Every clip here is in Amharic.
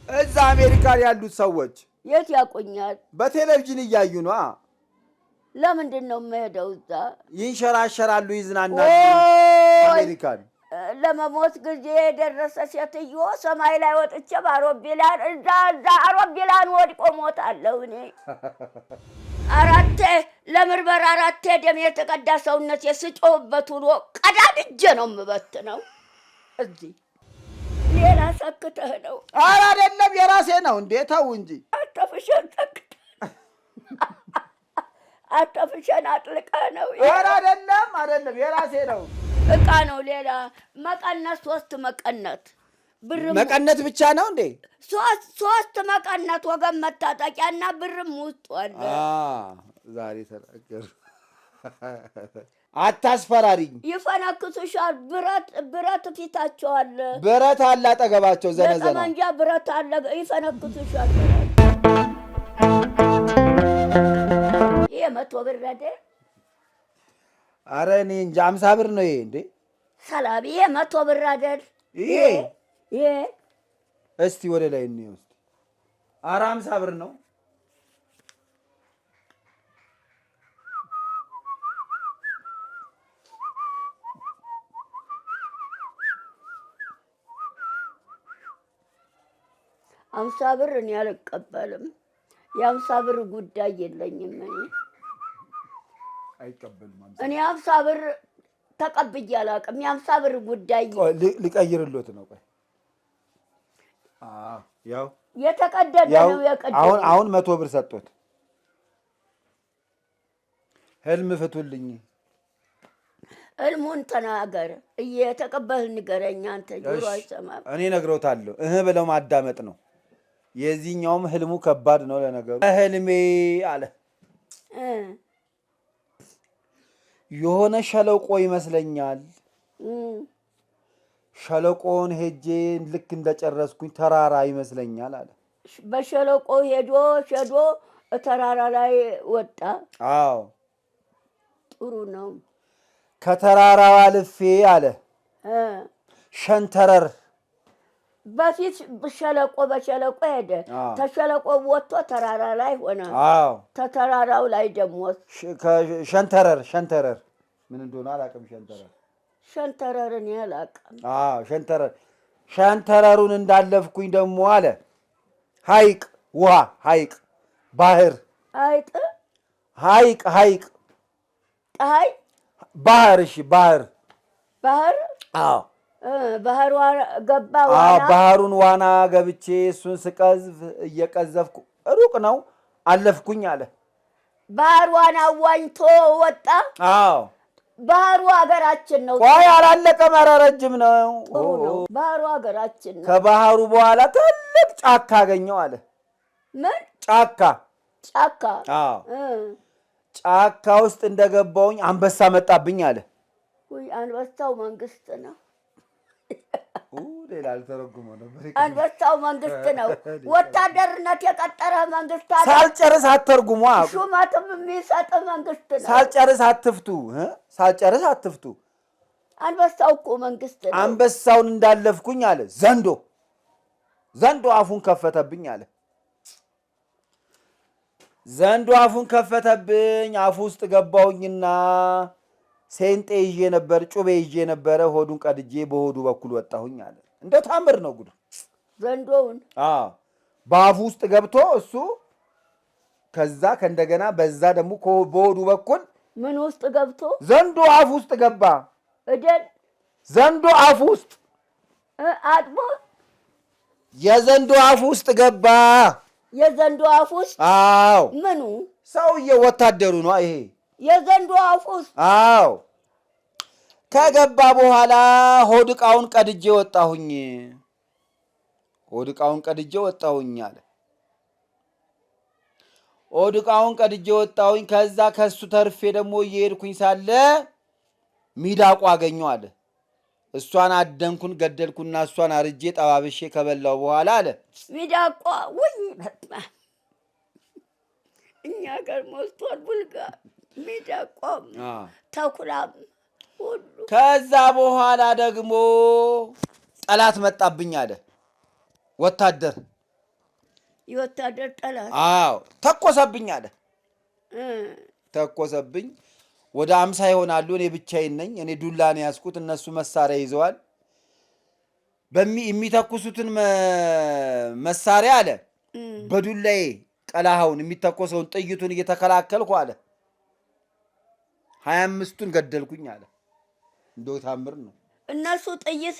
እዛ አሜሪካን ያሉት ሰዎች የት ያቆኛል? በቴሌቪዥን እያዩ ነው። ለምንድን ነው የምሄደው? እዛ ይንሸራሸራሉ፣ ይዝናናሉ። አሜሪካን ለመሞት ጊዜ የደረሰ ሴትዮ ሰማይ ላይ ወጥቼ በአውሮፕላን እዛ አውሮፕላን ወድቆ ሞታለሁ እኔ። አራቴ ለምርመራ አራቴ ደም የተቀዳ ሰውነት የስጮህበት ውሎ ቀዳድጄ ነው የምበትነው። እዚህ ሌላ ሰክተህ ነው? ኧረ አይደለም የራሴ ነው እንዴ። ተው እንጂ አተፍሸን ሰክተህ አተፍሸን አጥልቀህ ነው? ኧረ አይደለም የራሴ ነው። እቃ ነው። ሌላ መቀነት፣ 3 መቀነት ብር መቀነት ብቻ ነው እንዴ? 3 መቀነት ወገን መታጠቂያና ብርም ውስጥ አለ። ዛሬ ተናገር። አታስፈራሪኝ። ይፈነክቱሻል። ብረት ፊታቸው አለ። ብረት አለ አጠገባቸው። ዘነዘና ጠመንጃ ብረት አለ። ይፈነክቱሻል። ይሄ 100 ብር አይደል? አረ እኔ እንጃ 50 ብር ነው ይሄ እንዴ? ሰላም ይሄ 100 ብር አይደል? ይሄ እስቲ ወደ ላይ እንየው እስቲ። አረ 50 ብር ነው። አምሳ ብር እኔ አልቀበልም። የ50 ብር ጉዳይ የለኝም እኔ። አይቀበልም። እኔ 50 ብር ተቀብዬ አላውቅም። የ50 ብር ጉዳይ ሊቀይርሎት ነው። ቆይ ያው የተቀደደ ነው የቀደደ። አሁን 100 ብር ሰጥቶት ህልም ፍቱልኝ። ህልሙን ተናገር። እየተቀበል ንገረኝ። አንተ ጆሮ አይሰማም። እኔ ነግሮታለሁ። ብለው ማዳመጥ ነው። የዚህኛውም ህልሙ ከባድ ነው ለነገሩ። ህልሜ አለ የሆነ ሸለቆ ይመስለኛል። ሸለቆን ሄጄ ልክ እንደጨረስኩኝ ተራራ ይመስለኛል አለ። በሸለቆ ሄዶ ተራራ ላይ ወጣ። አዎ ጥሩ ነው። ከተራራው አልፌ አለ ሸንተረር በፊት በሸለቆ ሄደ። ተሸለቆ ወጥቶ ተራራ ላይ ሆነ። ተተራራው ላይ ደግሞ ሸንተረር ምን እንደሆነ አላውቅም። ሸንተረርን ያላውቅም። ሸንተረሩን እንዳለፍኩኝ ደግሞ አለ ሐይቅ፣ ውሃ፣ ሐይቅ፣ ባህር፣ ሐይቅ፣ ባህር። እሺ ባህር። አዎ ባህሩ ገባ። ባህሩን ዋና ገብቼ እሱን ስቀዝፍ እየቀዘፍኩ ሩቅ ነው አለፍኩኝ አለ። ባህር ዋና ዋኝቶ ወጣ። አዎ ባህሩ ሀገራችን ነው። ቆይ አላለቀም። ኧረ ረጅም ነው። ባህሩ ሀገራችን ነው። ከባህሩ በኋላ ትልቅ ጫካ አገኘው አለ። ምን ጫካ? አዎ ጫካ ውስጥ እንደገባውኝ አንበሳ መጣብኝ አለ። ውይ አንበሳው መንግስት ነው። ሌላ አልተረጉመው ነበር። አንበሳው መንግስት ነው። ወታደርነት የቀጠረ መንግስት አለ። ሳልጨርስ አትተርጉሙ። ሹመትም የሚሰጥ መንግስት ነው። ሳልጨርስ አትፍቱ። አንበሳው እኮ መንግስት ነው። አንበሳውን እንዳለፍኩኝ አለ ዘንዶ አፉን ከፈተብኝ አለ። ዘንዶ አፉን ከፈተብኝ። አፉ ውስጥ ገባውኝና ሴንጤ ይዤ ነበር፣ ጩቤ ይዤ ነበረ። ሆዱን ቀድጄ በሆዱ በኩል ወጣሁኝ አለ። እንደው ታምር ነው ጉዱ። ዘንዶውን በአፉ ውስጥ ገብቶ እሱ ከዛ ከእንደገና በዛ ደግሞ በሆዱ በኩል ምን ውስጥ ገብቶ ዘንዶ አፉ ውስጥ ገባ። ዘንዶ አፉ ውስጥ አጥቦ የዘንዶ አፉ ውስጥ ገባ። የዘንዶ አፉ ውስጥ? አዎ። ምኑ? ሰውዬው ወታደሩ ነው ይሄ። የዘንዶ አፉ ውስጥ? አዎ። ከገባ በኋላ ሆድ ዕቃውን ቀድጄ ወጣሁኝ አለ። ሆድ ዕቃውን ቀድጄ ወጣሁኝ። ከዛ ከሱ ተርፌ ደግሞ እየሄድኩኝ ሳለ ሚዳቋ አገኘሁ አለ። እሷን አደንኩን ገደልኩና እሷን አርጄ ጠባብሼ ከበላው በኋላ አለ ሚዳቋ ወይ በጣም እኛ ጋር ሞልቷል። ቡልጋ ሚዳቋም ተኩላም ሁሉ። ከዛ በኋላ ደግሞ ጠላት መጣብኝ አለ። ወታደር የወታደር ጠላት። አዎ ተኮሰብኝ አለ። ተኮሰብኝ። ወደ 50 ይሆናሉ። እኔ ብቻዬን ነኝ። እኔ ዱላ ነው ያዝኩት፣ እነሱ መሳሪያ ይዘዋል። የሚተኩሱትን መሳሪያ አለ በዱላዬ ቀላሃውን የሚተኮሰውን ጥይቱን እየተከላከልኩ አለ 25ቱን ገደልኩኝ አለ። እንደው ታምር ነው። እነሱ ጥይት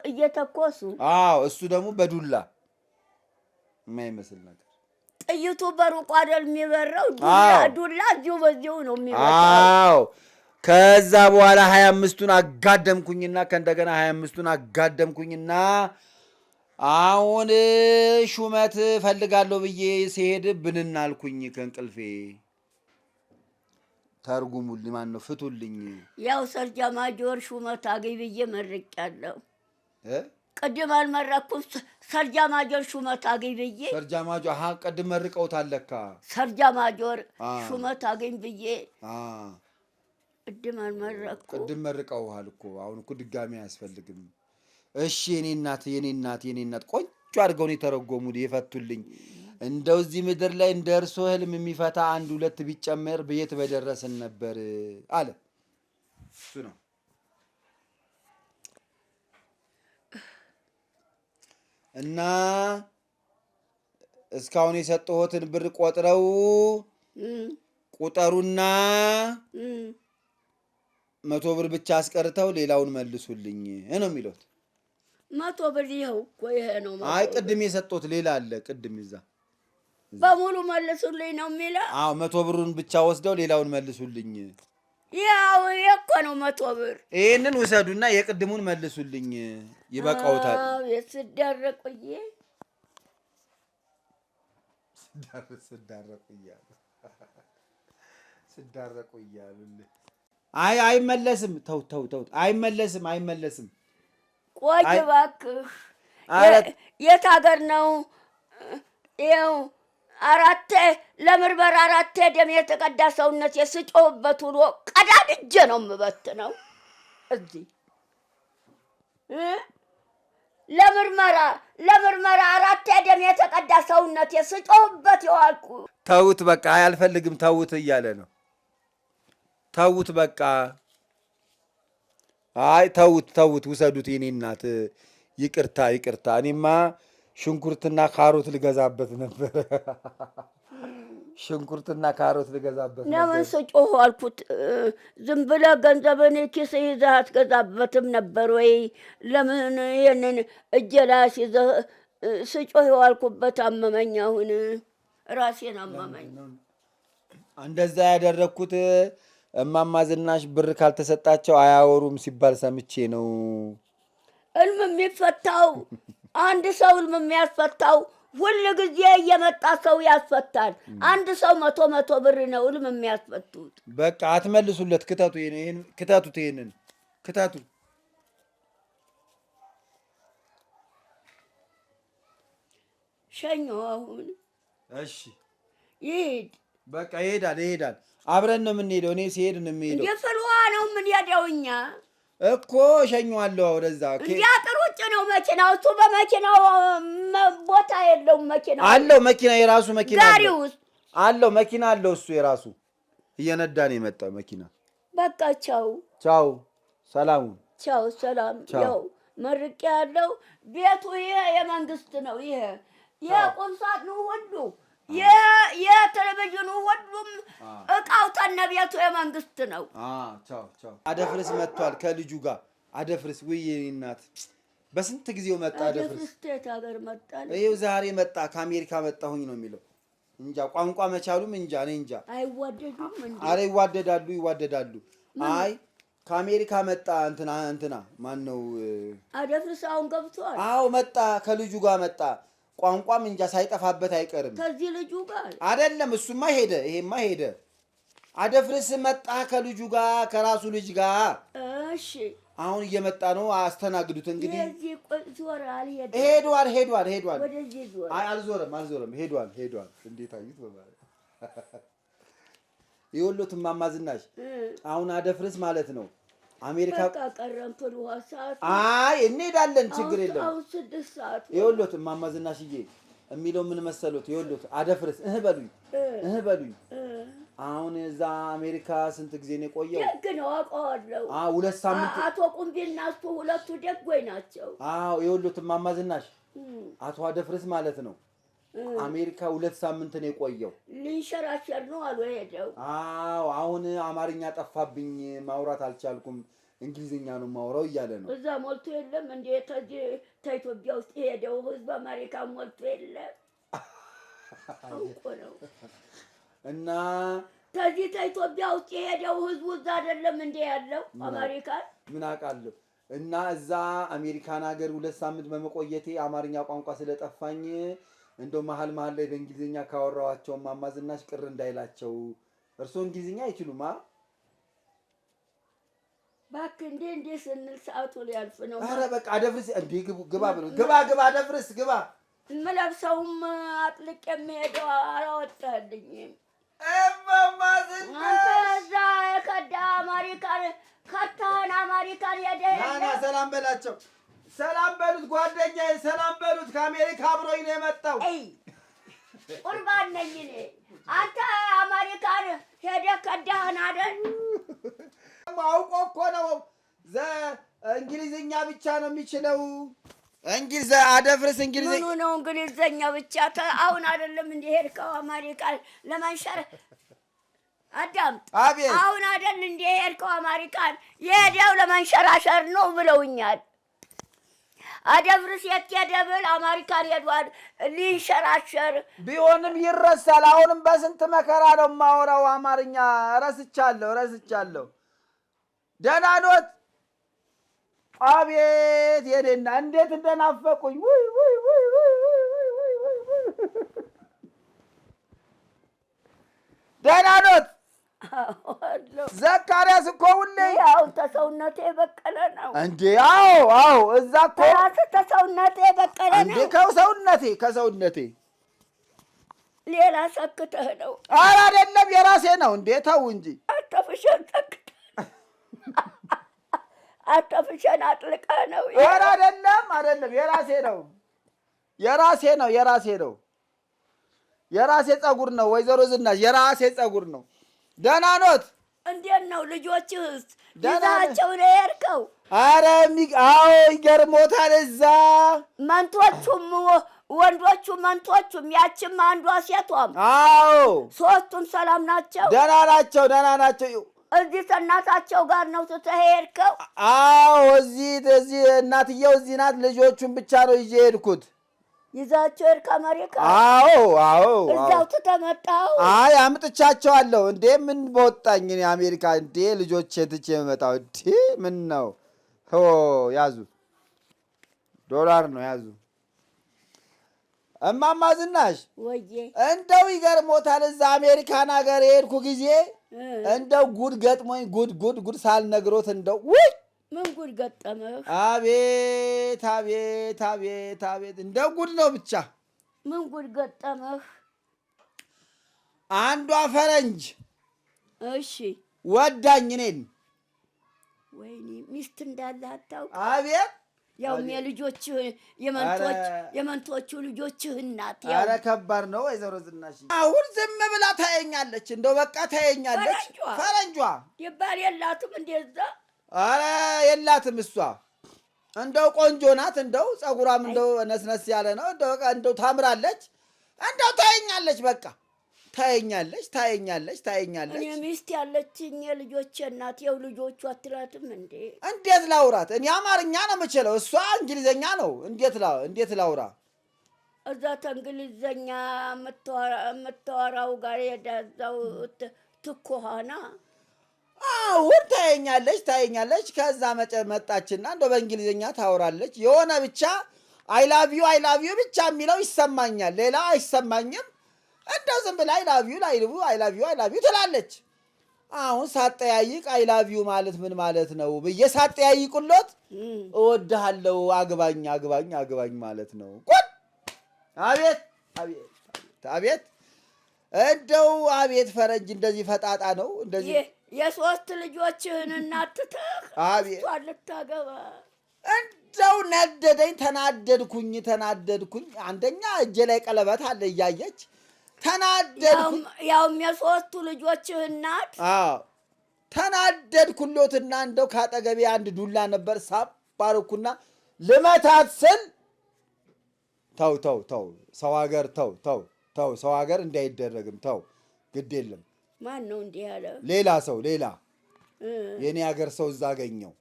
እየተኮሱ አዎ፣ እሱ ደግሞ በዱላ የማይመስል ነገር። ጥይቱ በሩቅ አይደል የሚበረው? ዱላ እዚሁ በዚሁ ነው የሚበረው። አዎ። ከዛ በኋላ 25ቱን አጋደምኩኝና ከእንደገና 25ቱን አጋደምኩኝና አሁን ሹመት ፈልጋለሁ ብዬ ሲሄድ ብንን አልኩኝ ከእንቅልፌ። ተርጉሙልኝ፣ ማን ነው ፍቱልኝ። ያው ሰርጃ ማጆር ሹመት አገኝ ብዬ መርቄያለሁ። ቅድም አልመረኩም። ሰርጃ ማጆር ሹመት አገኝ ብዬ ሰርጃ ማጆር ቅድም መርቀውታል ለካ። ሰርጃ ማጆር ሹመት አገኝ ብዬ ቅድም አልመረኩም። ቅድም መርቀውሃል እኮ። አሁን እኮ ድጋሚ አያስፈልግም። እሺ የኔ እናት ቆንጆ አድርገው ነው የተረጎሙት የፈቱልኝ። እንደው እዚህ ምድር ላይ እንደ እርሶ ህልም የሚፈታ 1-2 ቢጨመር በየት በደረስን ነበር አለ። እሱ ነው እና እስካሁን የሰጠሁትን ብር ቆጥረው ቁጠሩና 100 ብር ብቻ አስቀርተው ሌላውን መልሱልኝ ነው የሚሉት። 100 ብር ይኸው እኮ ይሄ ነው። አይ ቅድም የሰጠሁት ሌላ አለ። ቅድም ይዛ በሙሉ መልሱልኝ ነው የሚለው። አዎ 100 ብሩን ብቻ ወስደው ሌላውን መልሱልኝ። ያው እኮ ነው 100 ብር። ይሄንን ውሰዱና የቅድሙን መልሱልኝ። ይበቃውታል። አዎ የስዳረቁዬ ስዳረቁ እያሉ አይመለስም። ተው አይመለስም። ቆይ እባክህ። የት ሀገር ነው? ይኸው ለምርመራ 4 ደም የተቀዳ ሰውነት የስጮህበት ውሎ ቀዳድጄ ነው የምበትነው። እዚህ ለምርመራ 4 ደም የተቀዳ ሰውነት የስጮህበት የዋልኩ። ተውት በቃ አልፈልግም ተውት እያለ ነው። ተውት በቃ። አይ ተውት ውሰዱት። የኔ እናት ይቅርታ። እኔማ ሽንኩርትና ካሮት ልገዛበት ነበር። ለምን ስጮህ አልኩት። ዝም ብለህ ገንዘብን ኪስ ይዘህ አትገዛበትም ነበር ወይ? ለምን ይሄንን እጄ ላይ ይዘህ ስጮህ የዋልኩበት አመመኝ። አሁን ራሴን አመመኝ። እንደዛ ያደረግኩት እማማ ዝናሽ ብር ካልተሰጣቸው አያወሩም ሲባል ሰምቼ ነው። ህልም የሚፈታው አንድ ሰው ህልም የሚያስፈታው ሁል ጊዜ እየመጣ ሰው ያስፈታል። አንድ ሰው 100 ብር ነው ህልም የሚያስፈቱት። በቃ አትመልሱለት። ክተቱት። ይሄንን ክተቱ። ሸኘው አሁን። እሺ ይሄድ በቃ ይሄዳል። አብረን ነው የምንሄደው። እኔ ሲሄድ ነው የምሄደው። የፍልዋ ነው የምንሄደው እኛ እኮ ሸኘዋለሁ። ወደዛ እንዲያጥር ውጭ ነው መኪናው። እሱ በመኪናው ቦታ የለውም። መኪናው አለው። መኪና የራሱ መኪና ጋሪ ውስጥ አለው። መኪና አለው እሱ የራሱ እየነዳ ነው የመጣው መኪና። በቃ ቻው። ሰላሙን ቻው። ሰላም። ያው መርቄ ያለው ቤቱ ይሄ የመንግስት ነው። ይሄ የቁም ሳጥኑ ሁሉ የቴሌቪዥኑ ሁሉም እቃው ተነ ቤቱ የመንግስት ነው። ቻው። አደፍርስ መጥቷል ከልጁ ጋር። አደፍርስ ወይ እናት በስንት ጊዜው መጣ። አደፍርስ ስቴት ሀገር መጣ። ይኸው ዛሬ መጣ። ከአሜሪካ መጣሁኝ ነው የሚለው። እንጃ ቋንቋ መቻሉም እንጃ። እኔ እንጃ። አይዋደዱም እንዴ? አረ ይዋደዳሉ። አይ ከአሜሪካ መጣ። እንትና ማን ነው? አደፍርስ አሁን ገብቷል። አዎ መጣ። ከልጁ ጋር መጣ። ቋንቋም እንጃ ሳይጠፋበት አይቀርም። ከዚህ ልጁ ጋር አይደለም። እሱማ ሄደ። ይሄማ ሄደ። አደፍርስ መጣ ከልጁ ጋር ከራሱ ልጅ ጋር። እሺ አሁን እየመጣ ነው። አስተናግዱት እንግዲህ። እዚህ ዞር አልሄደ። ሄዷል። ወደዚህ ዞር። አይ አልዞረም። ሄዷል። እንዴት አዩት በማለት ይኸውልዎት እማማ ዝናሽ አሁን አደፍርስ ማለት ነው አሜሪካ ቀረም ሰዓት። አይ እንሄዳለን፣ ችግር የለም። አሁን 6 ሰዓት ይኸውልዎት እማማ ዝናሽዬ የሚለው ምን መሰሉት? ይኸውልህ አደፍርስ በሉኝ አሁን እዛ አሜሪካ ስንት ጊዜ ነው የቆየው? ደግ ነው አውቀዋለሁ። 2 ሳምንት። አቶ ቁምቢና እሱ ሁለቱ ደጎይ ናቸው። ይኸውልህ እማማ ዝናሽ አቶ አደፍርስ ማለት ነው አሜሪካ 2 ሳምንት ነው የቆየው። ሊንሸራሸር ነው አሉ ሄደው። አሁን አማርኛ ጠፋብኝ ማውራት አልቻልኩም እንግሊዝኛ ነው ማውራው እያለ ነው። እዛ ሞልቶ የለም እንዴ ከኢትዮጵያ ውስጥ ሄደው ህዝብ አሜሪካ ሞልቶ የለም አውቆ ነው። እና ከዚህ ከኢትዮጵያ ውስጥ የሄደው ህዝቡ እዛ አይደለም እንዴ ያለው አሜሪካን? ምን አውቃለሁ። እና እዛ አሜሪካን ሀገር 2 ሳምንት በመቆየቴ አማርኛ ቋንቋ ስለጠፋኝ እንደው መሀል ላይ በእንግሊዝኛ ካወራዋቸው እማማ ዝናሽ ቅር እንዳይላቸው። እርሶ እንግሊዝኛ አይችሉማ? እባክህ እንዴ ስንል ሰዓቱ ሊያልፍ ነው። ኧረ በቃ አደፍርስ እንዴ ግባ ብሎ ግባ አደፍርስ ግባ። የምለብሰውም አጥልቅ የሚሄደው አላወጣልኝም። እማማ ዝናሽ አንተ እዛ የከዳ አሜሪካን ከተህን አሜሪካን ሄደህ ናና ሰላም በላቸው። ሰላም በሉት ጓደኛዬ፣ ሰላም በሉት። ከአሜሪካ አብሮኝ ነው የመጣው። ቁርባን ነኝ እኔ። አንተ አሜሪካን ሄደህ ከዳህን አይደል? አውቆ እኮ ነው እንግሊዝኛ ብቻ ነው የሚችለው። አደፍርስ እንግሊዝኛ ምኑ ነው እንግሊዝኛ ብቻ? አሁን አይደለም እንደ ሄድከው አሜሪካን ለመንሸር አዳምጥ። አሁን አይደል እንደ ሄድከው አሜሪካን የሄደው ለመንሸራሸር ነው ብለውኛል። አደፍርስ የት ሄደ ብል አሜሪካን ሄዷል ሊንሸራሸር። ቢሆንም ይረሳል። አሁንም በስንት መከራ ነው የማወራው አማርኛ። ረስቻለሁ። ደህና ኖት? አቤት የኔና እንዴት እንደናፈቁኝ። ደህና ኖት? ዘካርያስ እኮ ሁሌ ያው ተሰውነቴ በቀለ ነው እንዴ? አዎ እዛ እኮ ተሰውነቴ በቀለ ነው እንዴ? ከሰውነቴ ሌላ ሰክተህ ነው? ኧረ አይደለም የራሴ ነው እንዴ? ተው እንጂ አተፍሸን ሰክተህ አተፍሸን አጥልቀህ ነው? ኧረ አይደለም የራሴ ነው። የራሴ ፀጉር ነው ወይዘሮ ዝናሽ፣ የራሴ ፀጉር ነው። ደህና ኖት? እንዴት ነው ልጆችህስ? ይዛቸው ነው የሄድከው? ኧረ ይገርሞታል። እዛ መንቶቹም ወንዶቹ መንቶቹም ያችም አንዷ ሴቷም ሶስቱም ሰላም ናቸው? ደህና ናቸው። እዚህ ከእናታቸው ጋር ነው ትተህ የሄድከው? እዚህ እናትየው እዚህ ናት። ልጆቹን ብቻ ነው ይዤ ሄድኩት። ይዛቸው ሄድክ አሜሪካ? እዛው ትተህ መጣኸው? አምጥቻቸዋለሁ። እንዴ ምን በወጣኝ እኔ አሜሪካ እንዴ ልጆቼን ትቼ የምመጣው እንዴ? ምን ነው ያዙ፣ $1 ነው ያዙ። እማማ ዝናሽ ወዬ እንደው ይገርሞታል። እዛ አሜሪካን ሀገር የሄድኩ ጊዜ እንደው ጉድ ገጥሞኝ ጉድ ሳልነግሮት እንደው ምን ጉድ ገጠመህ? አቤት እንደው ጉድ ነው ብቻ። ምን ጉድ ገጠመህ? አንዷ ፈረንጅ እሺ ወዳኝ እኔን። ወይኔ ሚስት እንዳለ አታውቅ? አቤት ያው የልጆችህ የመንቶቹ ልጆችህ እናት። ኧረ ከባድ ነው ወይዘሮ ዝናሽ። አሁን ዝም ብላ ታየኛለች። እንደው በቃ ታየኛለች። ፈረንጇ ይባል የላትም እንደዛ? ኧረ የላትም እሷ። እንደው ቆንጆ ናት። እንደው ፀጉሯም እንደው ነስነስ ያለ ነው። እንደው ታምራለች። እንደው ታየኛለች። በቃ ታየኛለች። እኔ ሚስት ያለችኝ የልጆቼ እናት። ያው ልጆቹ አትላትም እንዴ? እንዴት ላውራት? እኔ አማርኛ ነው የምችለው፣ እሷ እንግሊዘኛ ነው። እንዴት ላውራ? እዛ ከእንግሊዘኛ የምታወራው ጋር የዳዛው ትኮሃና አሁን ታየኛለች። ከዛ መጣችና እንደው በእንግሊዝኛ ታወራለች። የሆነ ብቻ አይላቪዩ ብቻ የሚለው ይሰማኛል፣ ሌላ አይሰማኝም። እንደው ዝም ብላ አይላቪዩ ትላለች። አሁን ሳጠያይቅ አይላቪዩ ማለት ምን ማለት ነው ብዬ ሳጠያይቁሎት እወድሃለሁ አግባኝ ማለት ነው። አቤት እንደው አቤት ፈረንጅ እንደዚህ ፈጣጣ ነው እንደዚህ። የሶስት ልጆችህን እናት ትተህ እሷን ልታገባ እንደው ነደደኝ። ተናደድኩኝ። አንደኛ እጄ ላይ ቀለበት አለ እያየች ተናደድኩኝ። ያውም የሶስቱ ልጆችህ እናት። አዎ ተናደድኩሎትና እንደው ካጠገቤ አንድ ዱላ ነበር ሳባርኩና ልመታት ስል ተው ሰው ሀገር ተው ሰው ሀገር እንዳይደረግም ተው ግድ የለም። ማን ነው እንዲህ ያለ? ሌላ ሰው የኔ ሀገር ሰው እዛ አገኘው።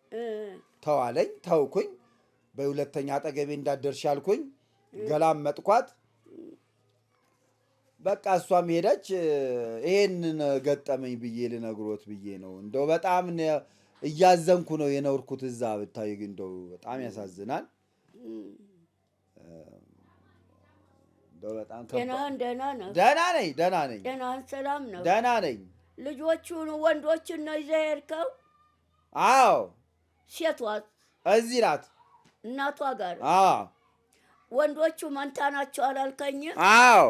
ተው አለኝ። ተውኩኝ። በሁለተኛ አጠገቤ እንዳደርሽ አልኩኝ። ገላመጥኳት። በቃ እሷም ሄደች። ይሄንን ገጠመኝ ብዬ ልነግሮት ብዬ ነው። እንደው በጣም እያዘንኩ ነው የኖርኩት እዛ። ብታይ ግን እንደው በጣም ያሳዝናል። እንደው በጣም ደህና ነኝ። ሰላም ነው። ደህና ነኝ። ልጆቹን ወንዶችን ነው ይዘህ ሄድከው? አዎ። ሴቷስ እዚህ ናት እናቷ ጋር? አዎ። ወንዶቹ መንታ ናቸው አላልከኝ? አዎ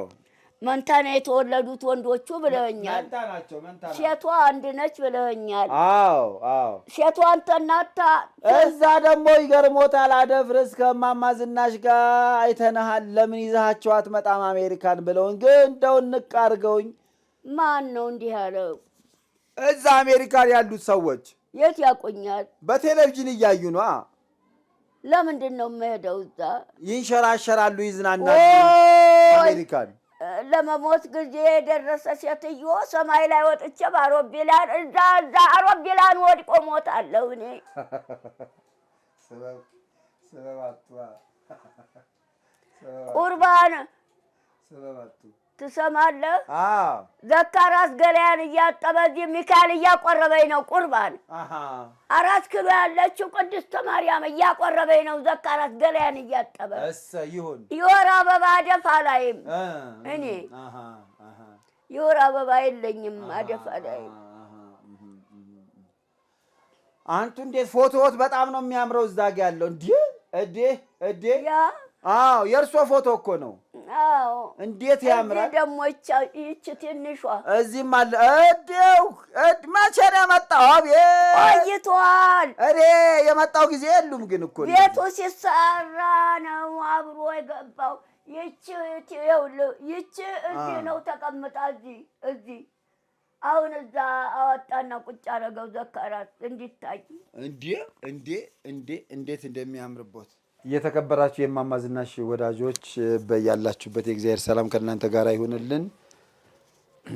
መንታ ነው የተወለዱት ወንዶቹ ብለኸኛል። መንታ ናቸው። ሴቷ አንድ ነች ብለኸኛል። አዎ። ሴቷ አንተናታ። እዛ ደግሞ ይገርሞታል። አደፍርስ ከእማማ ዝናሽ ጋር አይተንሃል፣ ለምን ይዛሃቸው አትመጣም አሜሪካን ብለውን ግን እንደው ንቅ አድርገውኝ። ማን ነው እንዲህ ያለው? እዛ አሜሪካን ያሉት ሰዎች። የት ያቆኛል? በቴሌቪዥን እያዩ ነው። ለምንድን ነው የምሄደው? እዛ ይንሸራሸራሉ፣ ይዝናናሉ። አሜሪካን ለመሞት ጊዜ የደረሰ ሴትዮ ሰማይ ላይ ወጥቼ በአውሮፕላን እዛ አውሮፕላን ወድቆ ሞታለሁ እኔ። ቁርባን ትሰማለህ? ዘካራስ ገላያን እያጠበ እዚህ ሚካኤል እያቆረበኝ ነው ቁርባን። 4 ኪሎ ያለችው ቅድስት ማርያም እያቆረበኝ ነው ዘካራስ ገላያን እያጠበ። ይሁን የወር አበባ አደፋ ላይም እኔ የወር አበባ የለኝም አደፋ ላይም። አንቱ እንዴት ፎቶዎት በጣም ነው የሚያምረው እዛ ጋ ያለው እዴ ያ አዎ የእርሶ ፎቶ እኮ ነው። አዎ እንዴት ያምራል ደግሞ ይህች ትንሿ እዚህም አለ። መቼ ነው የመጣው? ቆይቷል። እኔ የመጣው ጊዜ የሉም ግን እኮ ቤቱ ሲሰራ ነው አብሮ የገባው። ይህች እዚህ ነው ተቀምጣ እዚህ አሁን እዛ አወጣና ቁጭ አደረገው ዘካራስ እንዲታይ። እንዴት እንደሚያምርቦት። እየተከበራችሁ የእማማ ዝናሽ ወዳጆች በያላችሁበት የእግዚአብሔር ሰላም ከእናንተ ጋር ይሁንልን።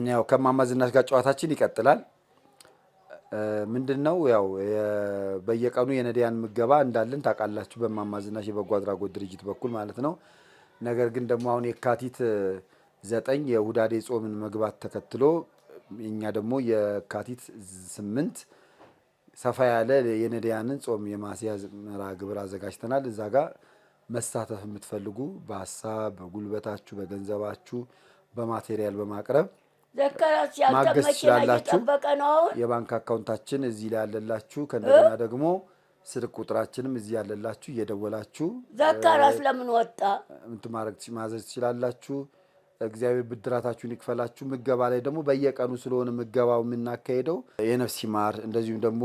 ያው ከእማማ ዝናሽ ጋር ጨዋታችን ይቀጥላል። ምንድነው ያው በየቀኑ የነዳያን ምገባ እንዳለን ታውቃላችሁ፣ በእማማ ዝናሽ የበጎ አድራጎት ድርጅት በኩል ማለት ነው። ነገር ግን ደግሞ አሁን የካቲት 9 የሁዳዴ ጾምን መግባት ተከትሎ እኛ ደግሞ የካቲት 8 ሰፋ ያለ የነዳያንን ጾም የማስያዝ መርሃ ግብር አዘጋጅተናል። እዛ ጋር መሳተፍ የምትፈልጉ በሀሳብ በጉልበታችሁ፣ በገንዘባችሁ፣ በማቴሪያል በማቅረብ ማገዝ ትችላላችሁ። የባንክ አካውንታችን እዚህ ላይ ያለላችሁ፣ ከእንደገና ደግሞ ስልክ ቁጥራችንም እዚህ ያለላችሁ እየደወላችሁ ዘካራስ ለምን ወጣ ማዘዝ ትችላላችሁ። እግዚአብሔር ብድራታችሁን ይክፈላችሁ። ምገባ ላይ ደግሞ በየቀኑ ስለሆነ ምገባው የምናካሄደው የነፍስ ይማር፣ እንደዚሁም ደግሞ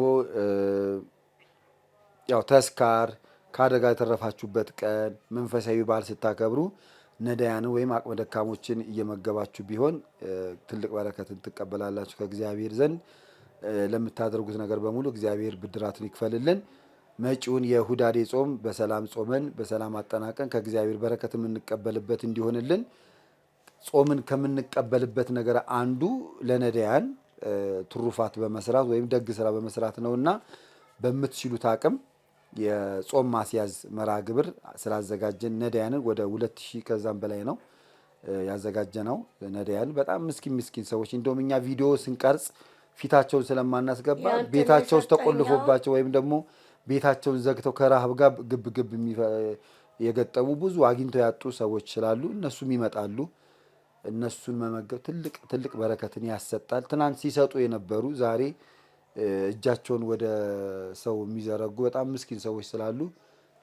ያው ተስካር ከአደጋ የተረፋችሁበት ቀን መንፈሳዊ በዓል ስታከብሩ ነዳያንን ወይም አቅመ ደካሞችን እየመገባችሁ ቢሆን ትልቅ በረከትን ትቀበላላችሁ ከእግዚአብሔር ዘንድ። ለምታደርጉት ነገር በሙሉ እግዚአብሔር ብድራትን ይክፈልልን። መጪውን የሁዳዴ ጾም በሰላም ጾመን በሰላም አጠናቀን ከእግዚአብሔር በረከት የምንቀበልበት እንዲሆንልን ጾምን ከምንቀበልበት ነገር አንዱ ለነዳያን ትሩፋት በመስራት ወይም ደግ ስራ በመስራት ነውና በምትችሉት አቅም የጾም ማስያዝ መርሃ ግብር ስላዘጋጀን ነዳያንን ወደ 2000 ከዛም በላይ ነው ያዘጋጀነው። ነዳያን በጣም ምስኪን ሰዎች እንደውም እኛ ቪዲዮ ስንቀርጽ ፊታቸውን ስለማናስገባ ቤታቸው ውስጥ ተቆልፎባቸው ወይም ደግሞ ቤታቸውን ዘግተው ከረሃብ ጋር ግብ የገጠሙ ብዙ አግኝተው ያጡ ሰዎች ስላሉ እነሱም ይመጣሉ። እነሱን መመገብ ትልቅ በረከትን ያሰጣል። ትናንት ሲሰጡ የነበሩ ዛሬ እጃቸውን ወደ ሰው የሚዘረጉ በጣም ምስኪን ሰዎች ስላሉ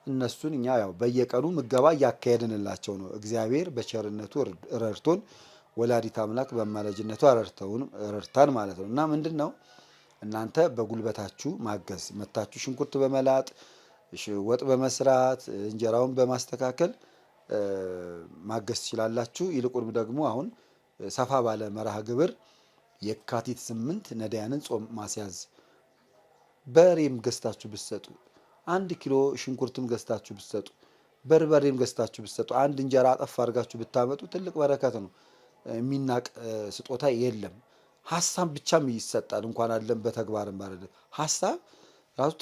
እነሱን እኛ ያው በየቀኑ ምገባ እያካሄድንላቸው ነው። እግዚአብሔር በቸርነቱ ረድቶን ወላዲት አምላክ በማለጅነቱ ረድታን ማለት ነው። እና ምንድነው እናንተ በጉልበታችሁ ማገዝ መታችሁ ሽንኩርት በመላጥ ወጥ በመስራት እንጀራውን በማስተካከል ማገዝ ትችላላችሁ። ይልቁንም ደግሞ አሁን ሰፋ ባለ መርሃ ግብር የካቲት 8 ነዳያንን ጾም ማስያዝ በሬም ገዝታችሁ ብትሰጡ፣ 1 ኪሎ ሽንኩርትም ገዝታችሁ ብትሰጡ፣ በርበሬም ገዝታችሁ ብትሰጡ፣ አንድ እንጀራ አጠፍ አድርጋችሁ ብታመጡ ትልቅ በረከት ነው። የሚናቅ ስጦታ የለም። ሀሳብ ብቻም ይሰጣል። እንኳን አይደለም በተግባርም አይደለም፣ ሀሳብ ራሱ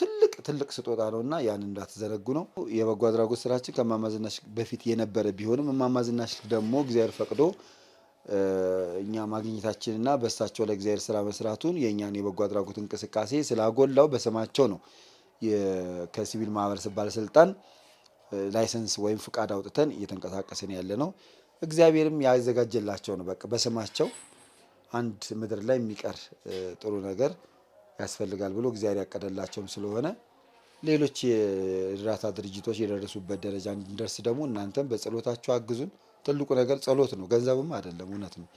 ትልቅ ስጦታ ነውና ያን እንዳትዘነጉ ነው። የበጎ አድራጎት ስራችን ከእማማ ዝናሽ በፊት የነበረ ቢሆንም እማማ ዝናሽ ደግሞ እግዚአብሔር ፈቅዶ እኛ ማግኘታችንና በእሳቸው ለእግዚአብሔር ስራ መስራቱን የእኛን የበጎ አድራጎት እንቅስቃሴ ስላጎላው በስማቸው ነው ከሲቪል ማህበረሰብ ባለስልጣን ላይሰንስ ወይም ፍቃድ አውጥተን እየተንቀሳቀስን ያለ ነው። እግዚአብሔርም ያዘጋጀላቸው ነው። በቃ በስማቸው አንድ ምድር ላይ የሚቀር ጥሩ ነገር ያስፈልጋል ብሎ እግዚአብሔር ያቀደላቸውም ስለሆነ ሌሎች የእርዳታ ድርጅቶች የደረሱበት ደረጃ እንድንደርስ ደግሞ እናንተም በጸሎታችሁ አግዙን። ትልቁ ነገር ጸሎት ነው፣ ገንዘብም አይደለም። እውነት ነው።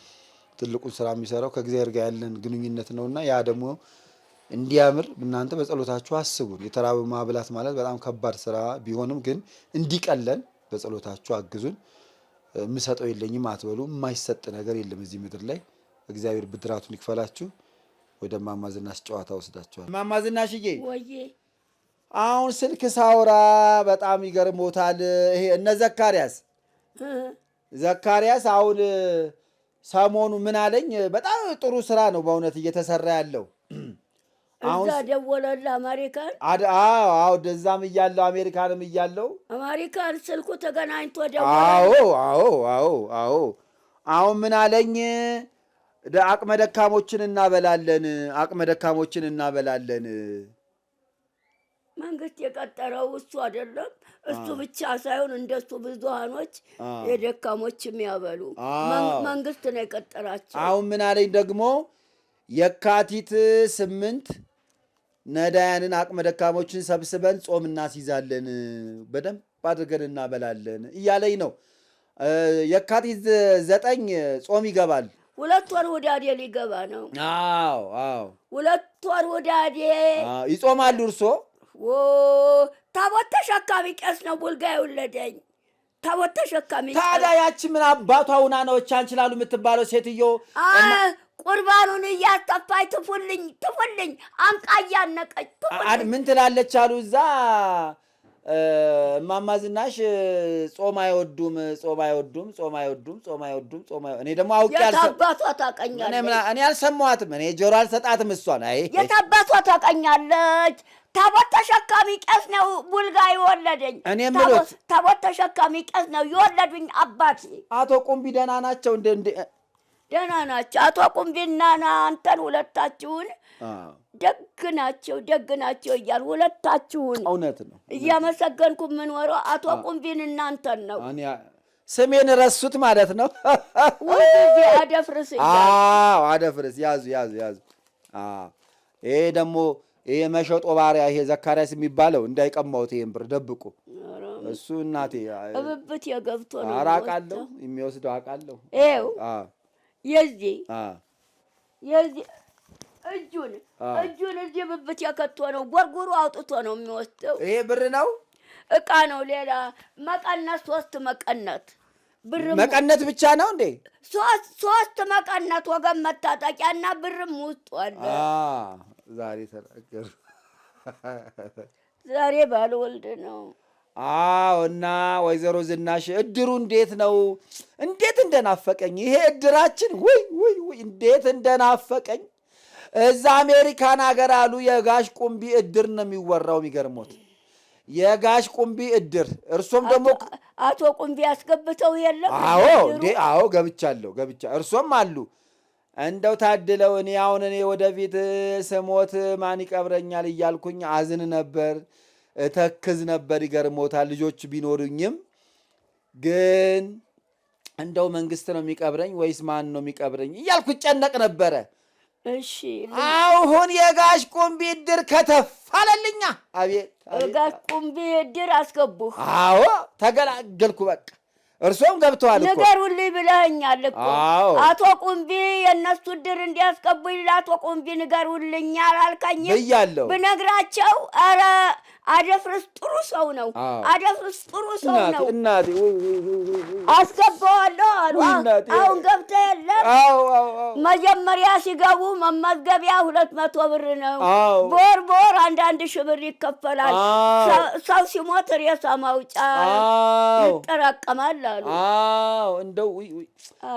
ትልቁን ስራ የሚሰራው ከእግዚአብሔር ጋር ያለን ግንኙነት ነውና ያ ደግሞ እንዲያምር እናንተ በጸሎታችሁ አስቡን። የተራበ ማብላት ማለት በጣም ከባድ ስራ ቢሆንም ግን እንዲቀለን በጸሎታችሁ አግዙን። የምሰጠው የለኝም አትበሉ። የማይሰጥ ነገር የለም እዚህ ምድር ላይ። እግዚአብሔር ብድራቱን ይክፈላችሁ። ወደ እማማ ዝናሽ ጨዋታ ወስዳችኋል። እማማ ዝናሽዬ ወዬ አሁን ስልክ ሳውራ በጣም ይገርሞታል። ይሄ እነ ዘካርያስ አሁን ሰሞኑ ምን አለኝ፣ በጣም ጥሩ ስራ ነው በእውነት እየተሰራ ያለው። እዛ ደወለልህ አሜሪካን? አዎ እዛም እያለው አሜሪካንም እያለው አሜሪካን ስልኩ ተገናኝቶ ደወለ። አዎ አሁን ምን አለኝ፣ አቅመ ደካሞችን እናበላለን። መንግስት የቀጠረው እሱ አይደለም። እሱ ብቻ ሳይሆን እንደሱ ብዙሃኖች የደካሞች የሚያበሉ መንግስት ነው የቀጠራቸው። አሁን ምን አለኝ ደግሞ የካቲት 8 ነዳያንን አቅመ ደካሞችን ሰብስበን ጾም እናስይዛለን፣ በደንብ አድርገን እናበላለን እያለኝ ነው። የካቲት 9 ጾም ይገባል። 2 ወር ወዳዴ ሊገባ ነው። አዎ 2 ወር ወዳዴ ይጾማሉ። እርሶ ታቦት ተሸካሚ ቄስ ነው ቡልጋ የወለደኝ። ታቦት ተሸካሚ ታዲያ ያቺ ምን አባቷ ሁና ነው አንችላሉ የምትባለው ሴትዮ ቁርባኑን እያስጠፋኝ ትፉልኝ አንቃ እያነቀች ምን ትላለች አሉ እዛ እማማ ዝናሽ ጾም አይወዱም። እኔ ደግሞ አውቄ የታባቷ ታቀኛለች። እኔ አልሰማኋትም። እኔ ጆሮ አልሰጣትም እሷን። አይ የታባቷ ታቀኛለች። ታቦት ተሸካሚ ቄስ ነው ቡልጋ የወለደኝ። እኔ ምሎት ታቦት ተሸካሚ ቄስ ነው የወለዱኝ አባቴ። አቶ ቁምቢ ደህና ናቸው? ደህና ናቸው። አቶ ቁምቢና አንተን ሁለታችሁን ደግ ናቸው እያል ሁለታችሁን እውነት ነው እያመሰገንኩ የምንወረው አቶ ቁምቢን እናንተን ነው። ስሜን ረሱት ማለት ነው። ሁልጊዜ አደፍርስ አደፍርስ ያዙ። ይሄ ደግሞ ይሄ መሸጦ ባሪያ ይሄ ዘካርያስ የሚባለው እንዳይቀማውት ይሄን ብር ደብቁ። እሱ እናቴ እብብት የገብቶ ነው አውቃለሁ፣ የሚወስደው አውቃለሁ። ይኸው የዚህ እጁን እዚህ ብብት የከቶ ነው ጎርጉሮ አውጥቶ ነው የሚወስደው። ይሄ ብር ነው እቃ ነው። ሌላ መቀነት 3 መቀነት ብር መቀነት ብቻ ነው እንዴ? 3 መቀነት ወገን መታጠቂያና ብርም ውስጡ አለ። ዛሬ ተናገሩ። ዛሬ ባልወልድ ነው። እና ወይዘሮ ዝናሽ እድሩ እንዴት ነው? እንዴት እንደናፈቀኝ ይሄ እድራችን ወይ እንዴት እንደናፈቀኝ። እዛ አሜሪካን ሀገር አሉ የጋሽ ቁምቢ እድር ነው የሚወራው። የሚገርሞት የጋሽ ቁምቢ እድር። እርሶም ደግሞ አቶ ቁምቢ ያስገብተው የለም? አዎ ገብቻለሁ። እርሶም አሉ። እንደው ታድለው። እኔ ወደፊት ስሞት ማን ይቀብረኛል እያልኩኝ አዝን ነበር፣ ተክዝ ነበር። ይገርሞታል። ልጆች ቢኖሩኝም ግን እንደው መንግስት ነው የሚቀብረኝ ወይስ ማን ነው የሚቀብረኝ እያልኩ ጨነቅ ነበረ። እሺ አሁን የጋሽ ቁምቢ እድር ከተፋለልኛ። አቤት ጋሽ ቁምቢ እድር አስገቡህ? አዎ ተገላገልኩ። በቃ እርሶም ገብተዋል እኮ ንገሩልኝ ብለኸኛል እኮ። አዎ አቶ ቁምቢ የእነሱ ድር እንዲያስገቡኝ ለአቶ ቁምቢ ንገሩልኝ አላልከኝም? ብያለሁ። ብነግራቸው ኧረ አደፍርስ ጥሩ ሰው ነው፣ አደፍርስ ጥሩ ሰው ነው፣ እናቴ አስገባዋለሁ አሉ። አሁን ገብተህ የለም? መጀመሪያ ሲገቡ መመዝገቢያ 200 ብር ነው። በወር 1,000 ብር ይከፈላል። ሰው ሲሞት ሬሳ ማውጫ ይጠራቀማል አሉ። እንደው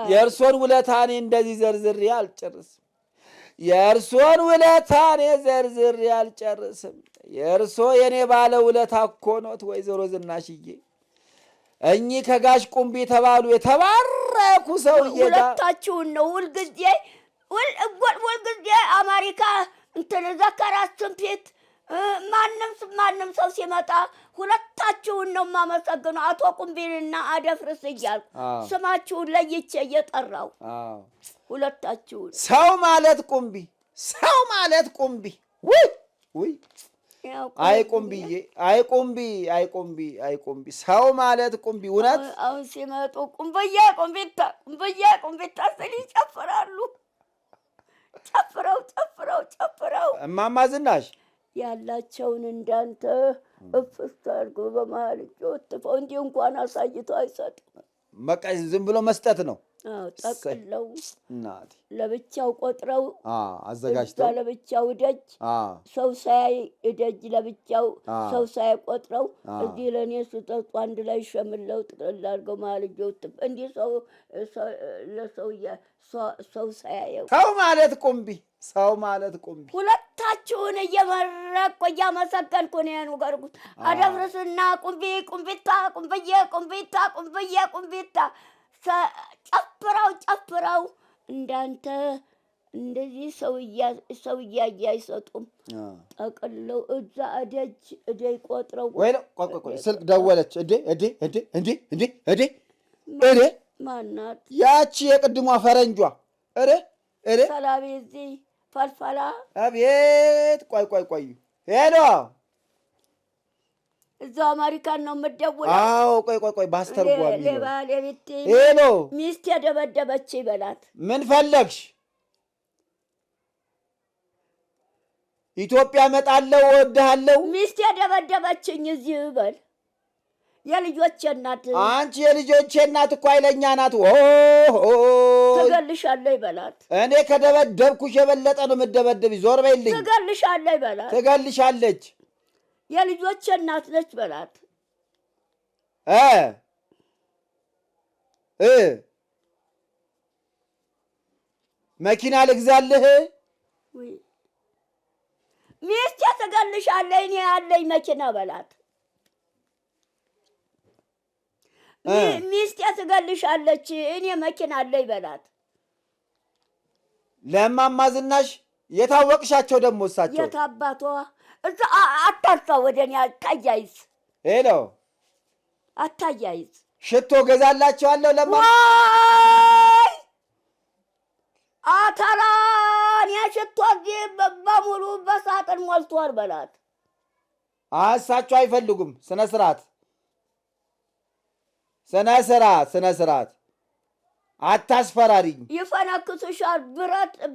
የእርሶን ውለታ እኔ እንደዚህ ዘርዝሬ አልጨርስም። የእርሶን ውለታ እኔ ዘርዝሬ አልጨርስም። የእርሶ የኔ ባለ ውለታ እኮ ኖት ወይዘሮ ዝናሽዬ። እኚህ ከጋሽ ቁምቢ የተባሉ የተባረኩ ሰውዬ ሁለታችሁን ነው ሁልጊዜ አሜሪካ እንትን ዘከራስ ትንቢት ማንም ሰው ሲመጣ ሁለታችሁን ነው የማመሰግነው። አቶ ቁምቢንና አደፍርስ እያልኩ ስማችሁን ለይቼ እየጠራው ሁለታችሁን። ሰው ማለት ቁምቢ፣ ሰው ማለት ቁምቢ። ውይ አይ ቁምቢዬ፣ አይ ቁምቢ፣ አይ ቁምቢ፣ አይ ቁምቢ፣ ሰው ማለት ቁምቢ። እውነት አሁን ሲመጡ ቁምብዬ ቁምቢታ ስል ይጨፍራሉ። ጨፍረው እማማ ዝናሽ ያላቸውን እንዳንተ እፍስ አድርገው በመሀል እጥፈው እንዲህ እንኳን አሳይተው አይሰጡም። በቃ ዝም ብሎ መስጠት ነው። ጠቅለው ለብቻው ቆጥረው አዘጋጅተው ለብቻው ደጅ ሰው ሳያይ ደጅ ለብቻው ሰው ሳያይ ቆጥረው እዚህ ለእኔ ስጠጡ አንድ ላይ ሸምለው ጥቅልል አድርገው መሀል እጥፍ እንዲህ ሰው ሳያየው ሰው ማለት ቁምቢ፣ ሰው ማለት ቁምቢ። ሁለታችሁን እየመረቅኩ እያመሰገንኩ ነው ያንገርኩት። አደፍርስና ቁምቢታ ጨፍረው እንዳንተ እንደዚህ ሰው እያየ አይሰጡም። ጠቅለው እዛ እደይ ቆጥረው ወይ ቆይ ስልክ ደወለች። እዴ ማናት? ያቺ የቅድሟ ፈረንጇ ሰላቤ እዚህ ፈልፈላ። አቤት ቆይ ሄሎ እዛው አሜሪካን ነው የምትደውለው? አዎ ቆይ ባስተርጓሚ ነው። ባለቤቴ ሄሎ ሚስት የደበደበች ይበላት። ምን ፈለግሽ? ኢትዮጵያ እመጣለሁ እወድሃለሁ። ሚስት የደበደበችኝ እዚህ በል። የልጆቼ እናት አንቺ የልጆቼ እናት እኮ ኃይለኛ ናት። ትገልሻለሁ ይበላት። እኔ ከደበደብኩሽ የበለጠ ነው የምትደበደብሽ። ዞር በይልኝ። ትገልሻለሁ ይበላት። ትገልሻለች። የልጆቼ እናት ነች በላት። መኪና ልግዛልህ። ሚስቴ ትገልሻለህ። እኔ ያለኝ መኪና በላት። ሚስቴ ትገልሻለች። እኔ መኪና አለኝ በላት። ለእማማ ዝናሽ የታወቅሻቸው ደግሞ እሳቸው የት አባቷ እዛ አታርሳ ወደ እኔ አታያይዝ። ሄሎ አታያይዝ። ሽቶ ገዛላቸዋለሁ ለማ አተራን የሽቶ እዚህ በሙሉ በሳጥን ሞልቷል በላት። እሳቸው አይፈልጉም። ስነ ስርዓት አታስፈራሪኝ። ይፈነክቱሻል።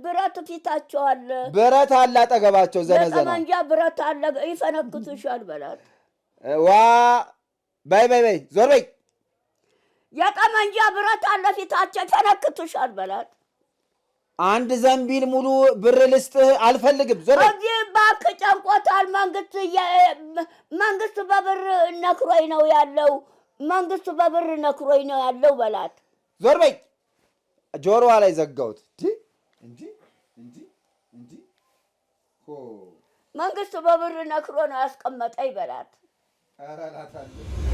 ብረት ፊታቸው አለ። ብረት አለ አጠገባቸው። ዘነዘና ጠመንጃ ብረት አለ። ይፈነክቱሻል በላት። ዋ በይ ዞር በይ። የጠመንጃ ብረት አለ ፊታቸው። ይፈነክቱሻል በላት። አንድ ዘንቢል ሙሉ ብር ልስጥህ። አልፈልግም። ዞር በይ። እዚህ ባንክ ጨንቆታል። መንግስት በብር ነክሮኝ ነው ያለው። መንግስት በብር ነክሮኝ ነው ያለው በላት። ዞር በይ። ጆሮዋ ላይ ዘጋሁት። እንጂ መንግስት በብር ነክሮ ነው ያስቀመጠኝ በላት። ኧረ እላታለሁ።